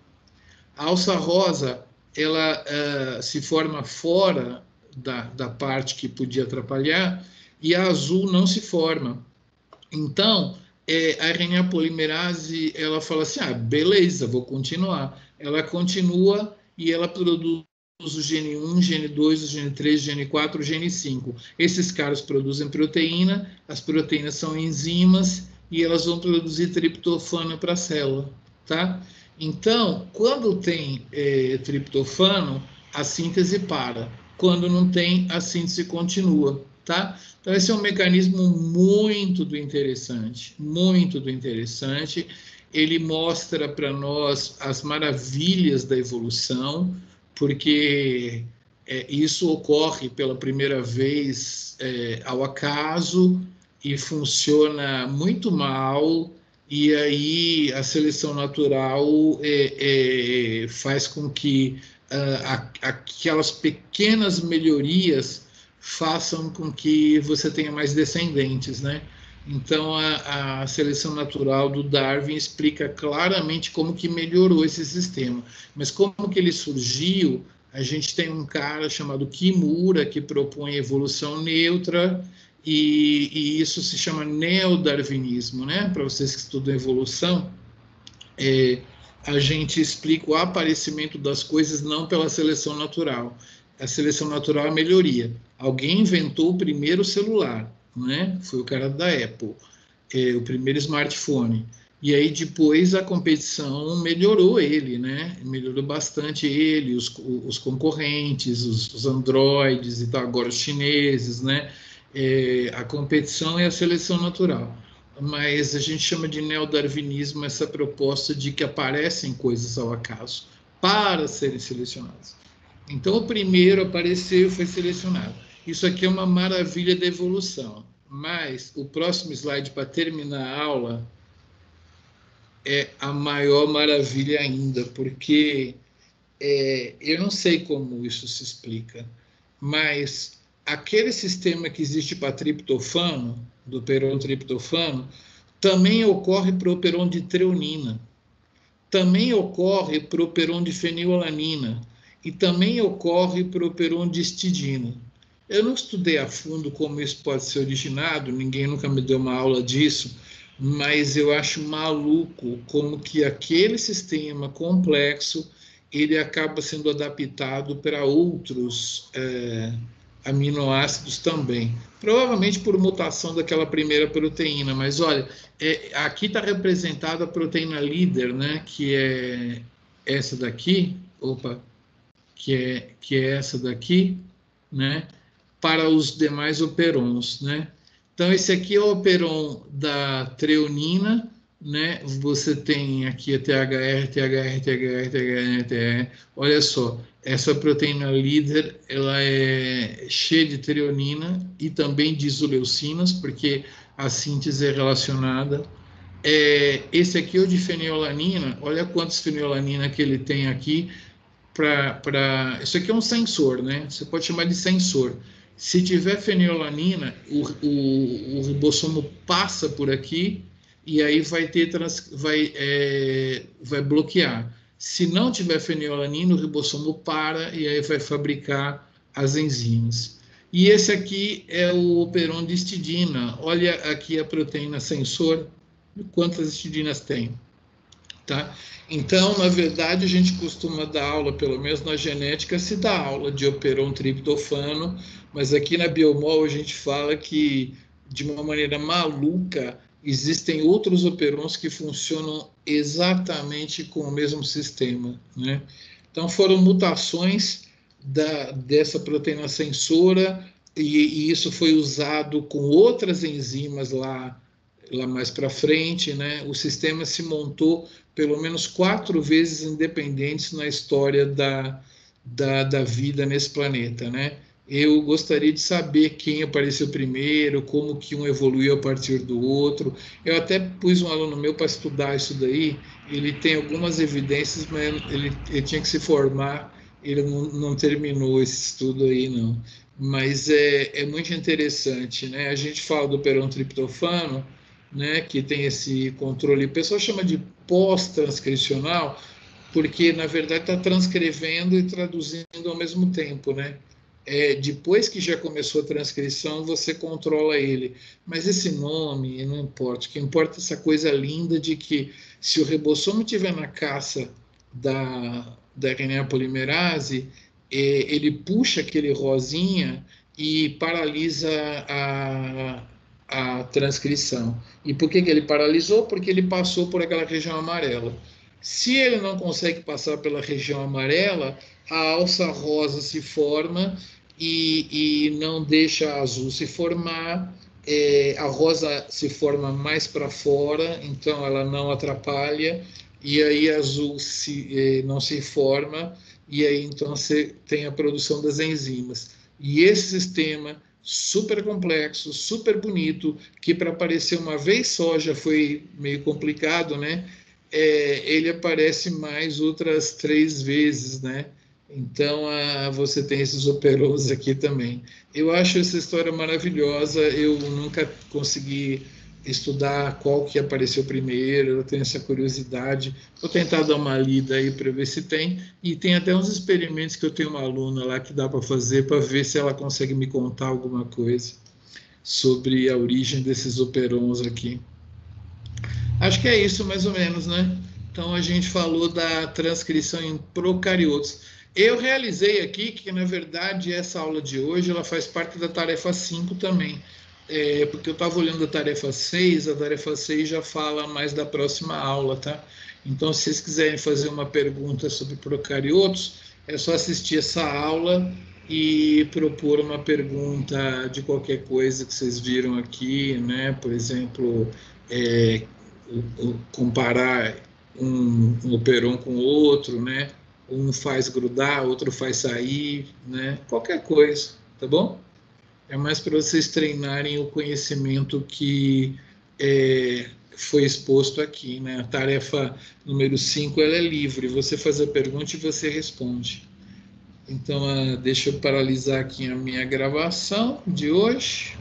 A alça rosa, ela se forma fora da parte que podia atrapalhar, e a azul não se forma. Então, a RNA polimerase, ela fala assim, beleza, vou continuar. Ela continua e ela produz o gene 1, gene 2, o gene 3, gene 4, o gene 5. Esses caras produzem proteína, as proteínas são enzimas e elas vão produzir triptofano para a célula, tá? Então, quando tem triptofano, a síntese para. Quando não tem, a síntese continua, tá? Então, esse é um mecanismo muito interessante, muito interessante. Ele mostra para nós as maravilhas da evolução, porque isso ocorre pela primeira vez ao acaso e funciona muito mal, e aí a seleção natural faz com que aquelas pequenas melhorias façam com que você tenha mais descendentes, né? Então, a seleção natural do Darwin explica claramente como que melhorou esse sistema. Mas como que ele surgiu, a gente tem um cara chamado Kimura, que propõe evolução neutra, e isso se chama neodarwinismo, né? Para vocês que estudam evolução, a gente explica o aparecimento das coisas não pela seleção natural. A seleção natural é a melhoria. Alguém inventou o primeiro celular, né? Foi o cara da Apple, o primeiro smartphone. E aí depois a competição melhorou ele, né? Melhorou bastante ele, os concorrentes, os androides e tal, agora os chineses, né? A competição é a seleção natural. Mas a gente chama de neodarwinismo essa proposta de que aparecem coisas ao acaso para serem selecionadas. Então, o primeiro apareceu e foi selecionado. Isso aqui é uma maravilha da evolução. Mas o próximo slide, para terminar a aula, é a maior maravilha ainda, porque eu não sei como isso se explica, mas aquele sistema que existe para triptofano, do peron-triptofano, também ocorre para o peron de treonina, também ocorre para o peron de fenilalanina, e também ocorre para o peron de histidina. Eu não estudei a fundo como isso pode ser originado, ninguém nunca me deu uma aula disso, mas eu acho maluco como que aquele sistema complexo ele acaba sendo adaptado para outros aminoácidos também. Provavelmente por mutação daquela primeira proteína, mas olha, aqui está representada a proteína líder, né, que é essa daqui, que é essa daqui, né, para os demais operons, né? Então, esse aqui é o operon da treonina, né? Você tem aqui a THR, THR, THR, THR, THR. Olha só, essa proteína líder, ela é cheia de treonina e também de isoleucinas, porque a síntese é relacionada. Esse aqui é o de fenilalanina, olha quantos fenilalanina que ele tem aqui. Isso aqui é um sensor, né? Você pode chamar de sensor. Se tiver fenilalanina, o ribossomo passa por aqui e aí vai bloquear. Se não tiver fenilalanina, o ribossomo para e aí vai fabricar as enzimas. E esse aqui é o operon de histidina. Olha aqui a proteína sensor, quantas histidinas tem. Tá? Então, na verdade, a gente costuma dar aula, pelo menos na genética, se dá aula de operon triptofano, mas aqui na Biomol a gente fala que, de uma maneira maluca, existem outros operons que funcionam exatamente com o mesmo sistema, né? Então, foram mutações dessa proteína sensora, e isso foi usado com outras enzimas lá mais para frente, né? O sistema se montou pelo menos 4 vezes independentes na história da vida nesse planeta, né? Eu gostaria de saber quem apareceu primeiro, como que um evoluiu a partir do outro. Eu até pus um aluno meu para estudar isso daí. Ele tem algumas evidências, mas ele tinha que se formar. Ele não terminou esse estudo aí, não. Mas é muito interessante, né? A gente fala do operon triptofano, né, que tem esse controle. O pessoal chama de pós-transcricional, porque, na verdade, está transcrevendo e traduzindo ao mesmo tempo, né? Depois que já começou a transcrição, você controla ele. Mas esse nome não importa. O que importa é essa coisa linda de que, se o ribossomo estiver na caça da RNA polimerase, ele puxa aquele rosinha e paralisa a transcrição. E por que ele paralisou? Porque ele passou por aquela região amarela. Se ele não consegue passar pela região amarela, a alça rosa se forma e não deixa a azul se formar. A rosa se forma mais para fora, então ela não atrapalha, e aí a azul não se forma, e aí então você tem a produção das enzimas. E esse sistema super complexo, super bonito, que para aparecer uma vez só já foi meio complicado, né? Ele aparece mais outras 3 vezes, né? Então, você tem esses operons aqui também. Eu acho essa história maravilhosa. Eu nunca consegui estudar qual que apareceu primeiro. Eu tenho essa curiosidade. Vou tentar dar uma lida aí para ver se tem. E tem até uns experimentos que eu tenho uma aluna lá que dá para fazer, para ver se ela consegue me contar alguma coisa sobre a origem desses operons aqui. Acho que é isso, mais ou menos, né? Então, a gente falou da transcrição em procariotos. Eu realizei aqui que, na verdade, essa aula de hoje ela faz parte da tarefa 5 também. Porque eu estava olhando a tarefa 6 já fala mais da próxima aula, tá? Então, se vocês quiserem fazer uma pergunta sobre procariotos, é só assistir essa aula e propor uma pergunta de qualquer coisa que vocês viram aqui, né? Por exemplo, comparar um operon com outro, né? Um faz grudar, outro faz sair, né? Qualquer coisa, tá bom? É mais para vocês treinarem o conhecimento que foi exposto aqui, né? A tarefa número 5, ela é livre, você faz a pergunta e você responde. Então, deixa eu paralisar aqui a minha gravação de hoje.